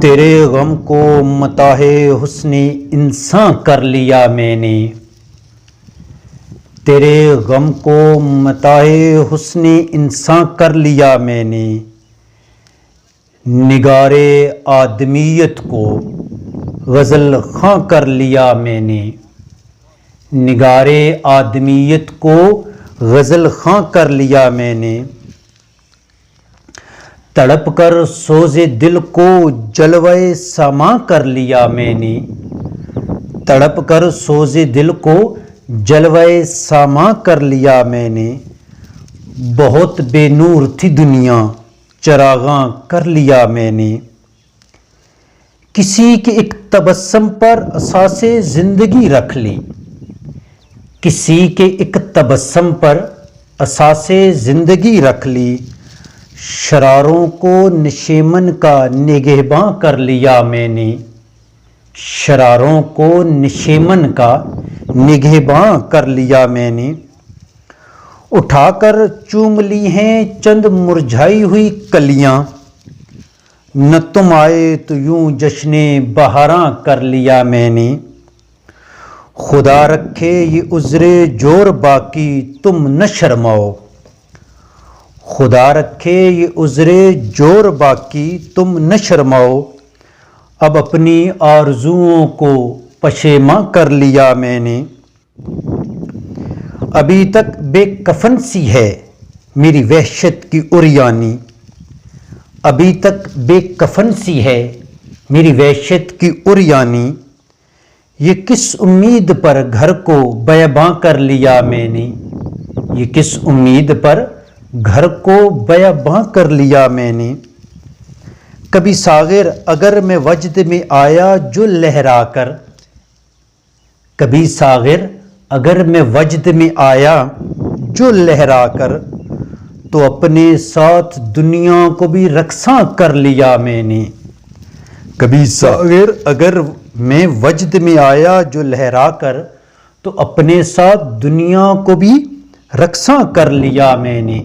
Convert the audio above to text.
تیرے غم کو متاع حسن انساں کر لیا میں نے، تیرے غم کو متاع حسن انساں کر لیا میں نے، نگار آدمیت کو غزل خواں کر لیا میں نے، نگار آدمیت کو غزل خواں کر لیا میں نے، تڑپ کر سوز دل کو جلوہ سماں کر لیا میں نے، تڑپ کر سوز دل کو جلوہ سماں کر لیا میں نے، بہت بے نور تھی دنیا چراغاں کر لیا میں نے، کسی کے ایک تبسم پر اساس زندگی رکھ لی، کسی کے ایک تبسم پر اساس زندگی رکھ لی، شراروں کو نشیمن کا نگہباں کر لیا میں نے، شراروں کو نشیمن کا نگہباں کر لیا میں نے، اٹھا کر چوم لی ہیں چند مرجھائی ہوئی کلیاں، نہ تم آئے تو یوں جشن بہاراں کر لیا میں نے، خدا رکھے یہ عذر جور باقی تم نہ شرماؤ، خدا رکھے یہ عذر جور باقی تم نہ شرماؤ، اب اپنی آرزوؤں کو پشیماں کر لیا میں نے، ابھی تک بے کفن سی ہے میری وحشت کی عریانی، ابھی تک بے کفن سی ہے میری وحشت کی عریانی، یہ کس امید پر گھر کو بیاباں کر لیا میں نے، یہ کس امید پر گھر کو بیاباں کر لیا میں نے، کبھی ساغر اگر میں وجد میں آیا جو لہرا کر، کبھی ساغر اگر میں وجد میں آیا جو لہرا کر، تو اپنے ساتھ دنیا کو بھی رقصاں کر لیا میں نے، کبھی ساغر اگر میں وجد میں آیا جو لہرا کر، تو اپنے ساتھ دنیا کو بھی رقصاں کر لیا میں نے۔